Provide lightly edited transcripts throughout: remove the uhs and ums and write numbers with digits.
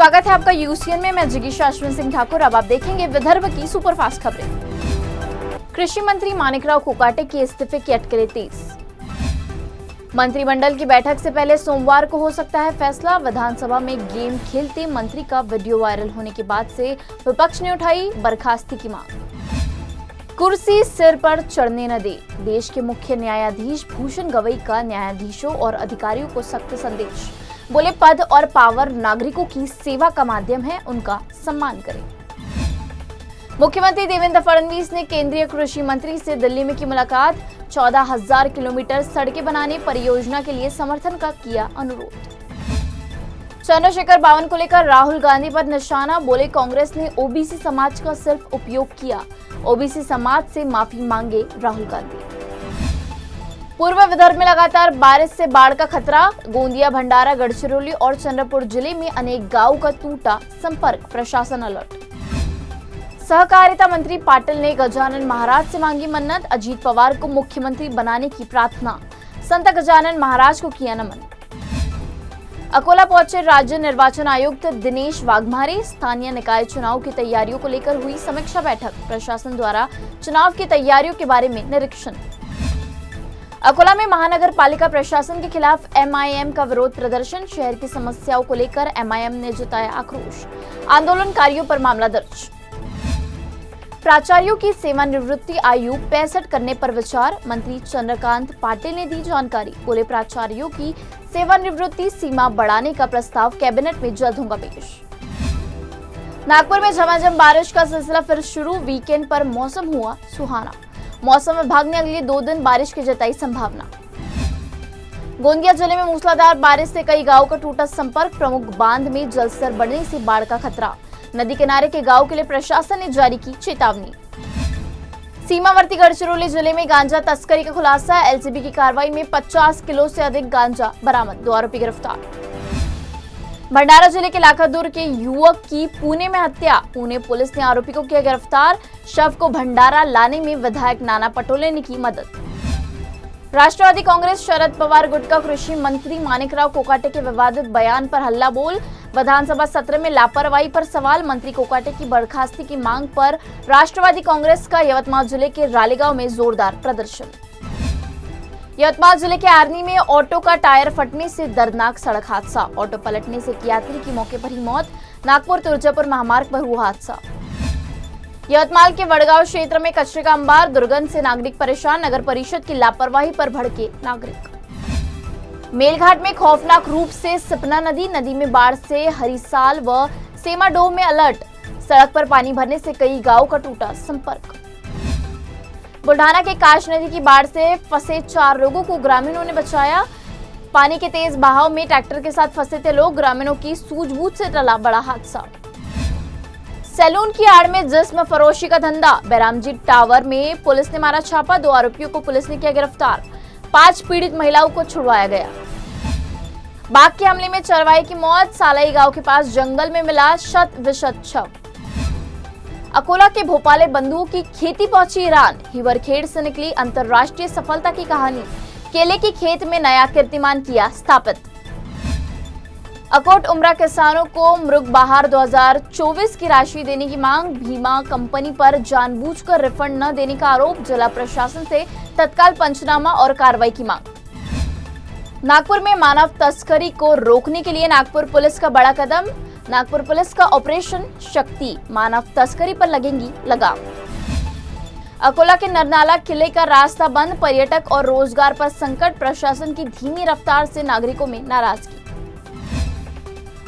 स्वागत है आपका यूसीएन में। मैं जिगीशा अश्विन सिंह ठाकुर। अब आप देखेंगे विदर्भ की सुपरफास्ट खबरें। कृषि मंत्री माणिकराव कोकाटे के इस्तीफे की अटकलें तेज। मंत्रिमंडल की बैठक से पहले सोमवार को हो सकता है फैसला। विधानसभा में गेम खेलते मंत्री का वीडियो वायरल होने के बाद से विपक्ष ने उठाई बर्खास्ती की मांग। कुर्सी सिर पर चढ़ने न दे, देश के मुख्य न्यायाधीश भूषण गवई का न्यायाधीशों और अधिकारियों को सख्त संदेश। बोले, पद और पावर नागरिकों की सेवा का माध्यम है, उनका सम्मान करें। मुख्यमंत्री देवेंद्र फडणवीस ने केंद्रीय कृषि मंत्री से दिल्ली में की मुलाकात। 14,000 किलोमीटर सड़कें बनाने परियोजना के लिए समर्थन का किया अनुरोध। चंद्रशेखर बावन को लेकर राहुल गांधी पर निशाना। बोले, कांग्रेस ने ओबीसी समाज का सिर्फ उपयोग किया, ओबीसी समाज से माफी मांगे राहुल गांधी। पूर्व विदर्भ में लगातार बारिश से बाढ़ का खतरा। गोंदिया, भंडारा, गढ़चिरौली और चंद्रपुर जिले में अनेक गांवों का टूटा संपर्क, प्रशासन अलर्ट। सहकारिता मंत्री पाटिल ने गजानन महाराज से मांगी मन्नत। अजीत पवार को मुख्यमंत्री बनाने की प्रार्थना, संत गजानन महाराज को किया नमन। अकोला पहुंचे राज्य निर्वाचन आयुक्त दिनेश वाघमारे। स्थानीय निकाय चुनाव की तैयारियों को लेकर हुई समीक्षा बैठक, प्रशासन द्वारा चुनाव की तैयारियों के बारे में निरीक्षण। अकोला में महानगर पालिका प्रशासन के खिलाफ एमआईएम का विरोध प्रदर्शन। शहर की समस्याओं को लेकर एमआईएम ने जताया आक्रोश, आंदोलनकारियों पर मामला दर्ज। प्राचार्यों की सेवानिवृत्ति आयु 65 करने पर विचार, मंत्री चंद्रकांत पाटिल ने दी जानकारी। बोले, प्राचार्यों की सेवानिवृत्ति सीमा बढ़ाने का प्रस्ताव कैबिनेट में जल्द होगा पेश। नागपुर में झमाझम बारिश का सिलसिला फिर शुरू। वीकेंड पर मौसम हुआ सुहाना। मौसम विभाग ने अगले 2 दिन बारिश की जताई संभावना। गोंदिया जिले में मूसलाधार बारिश से कई गांवों का टूटा संपर्क। प्रमुख बांध में जलस्तर बढ़ने से बाढ़ का खतरा। नदी किनारे के गांवों के लिए प्रशासन ने जारी की चेतावनी। सीमावर्ती गढ़चिरौली जिले में गांजा तस्करी का खुलासा। एलसीबी की कार्रवाई में 50 किलो से अधिक गांजा बरामद, 2 आरोपी गिरफ्तार। भंडारा जिले के लाखादुर के युवक की पुणे में हत्या। पुणे पुलिस ने आरोपी को किया गिरफ्तार। शव को भंडारा लाने में विधायक नाना पटोले ने की मदद। राष्ट्रवादी कांग्रेस शरद पवार गुट का कृषि मंत्री माणिकराव कोकाटे के विवादित बयान पर हल्ला बोल। विधानसभा सत्र में लापरवाही पर सवाल। मंत्री कोकाटे की बर्खास्ती की मांग पर राष्ट्रवादी कांग्रेस का यवतमाल जिले के रालेगांव में जोरदार प्रदर्शन। यवतमाल जिले के आर्नी में ऑटो का टायर फटने से दर्दनाक सड़क हादसा। ऑटो पलटने से एक यात्री की मौके पर ही मौत। नागपुर तुर्जापुर महामार्ग पर हुआ हादसा। यवतमाल के वडगांव क्षेत्र में कचरे का अंबार। दुर्गंध से नागरिक परेशान। नगर परिषद की लापरवाही पर भड़के नागरिक। मेलघाट में खौफनाक रूप से सिपना नदी। नदी में बाढ़ से हरिसाल व सेमाडोह में अलर्ट। सड़क पर पानी भरने से कई गांवों का टूटा संपर्क। बुल्ढाना के काश नदी की बाढ़ से फंसे 4 लोगों को ग्रामीणों ने बचाया। पानी के तेज बहाव में ट्रैक्टर के साथ फंसे थे लोग। ग्रामीणों की सूझबूझ से टला बड़ा हादसा। सैलून की आड़ में जिस्म फरोशी का धंधा। बैरामजी टावर में पुलिस ने मारा छापा। 2 आरोपियों को पुलिस ने किया गिरफ्तार। 5 पीड़ित महिलाओं को छुड़वाया गया। बाघ के हमले में चरवाहे की मौत। सालाई गांव के पास जंगल में मिला शत विशत शव। अकोला के भोपाले बंधुओं की खेती पहुंची ईरान। हिवरखेड़ से निकली अंतर्राष्ट्रीय सफलता की कहानी। केले की खेत में नया कीर्तिमान किया स्थापित। अकोट उमरा किसानों को मृग बहार 2024 की राशि देने की मांग। बीमा कंपनी पर जानबूझकर रिफंड न देने का आरोप। जिला प्रशासन से तत्काल पंचनामा और कार्रवाई की मांग। नागपुर में मानव तस्करी को रोकने के लिए नागपुर पुलिस का बड़ा कदम। नागपुर पुलिस का ऑपरेशन शक्ति मानव तस्करी पर लगेंगी लगाम। अकोला के नरनाला किले का रास्ता बंद। पर्यटक और रोजगार पर संकट। प्रशासन की धीमी रफ्तार से नागरिकों में नाराजगी।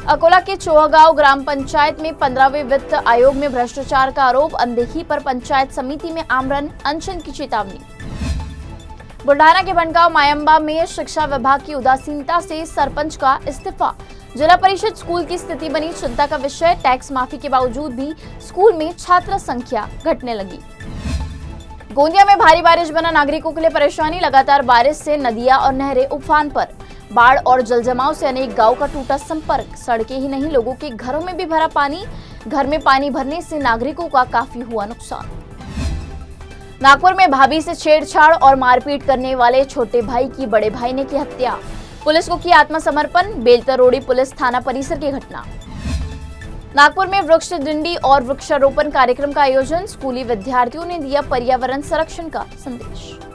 अकोला के चोहगांव ग्राम पंचायत में 15वें वित्त आयोग में भ्रष्टाचार का आरोप। अनदेखी पर पंचायत समिति में आमरण अनशन की चेतावनी। बुल्ढाना के बनगांव मायंबा में शिक्षा विभाग की उदासीनता से सरपंच का इस्तीफा। जिला परिषद स्कूल की स्थिति बनी चिंता का विषय। टैक्स माफी के बावजूद भी स्कूल में छात्र संख्या घटने लगी। गोंदिया में भारी बारिश बना नागरिकों के लिए परेशानी। लगातार बारिश से नदियां और नहरें उफान पर। बाढ़ और जलजमाव से अनेक गांव का टूटा संपर्क। सड़कें ही नहीं, लोगों के घरों में भी भरा पानी। घर में पानी भरने से नागरिकों का काफी हुआ नुकसान। नागपुर में भाभी से छेड़छाड़ और मारपीट करने वाले छोटे भाई की बड़े भाई ने की हत्या। पुलिस को किया आत्मसमर्पण। बेलतरोड़ी पुलिस थाना परिसर की घटना। नागपुर में वृक्ष डंडी और वृक्षारोपण कार्यक्रम का आयोजन, स्कूली विद्यार्थियों ने दिया पर्यावरण संरक्षण का संदेश।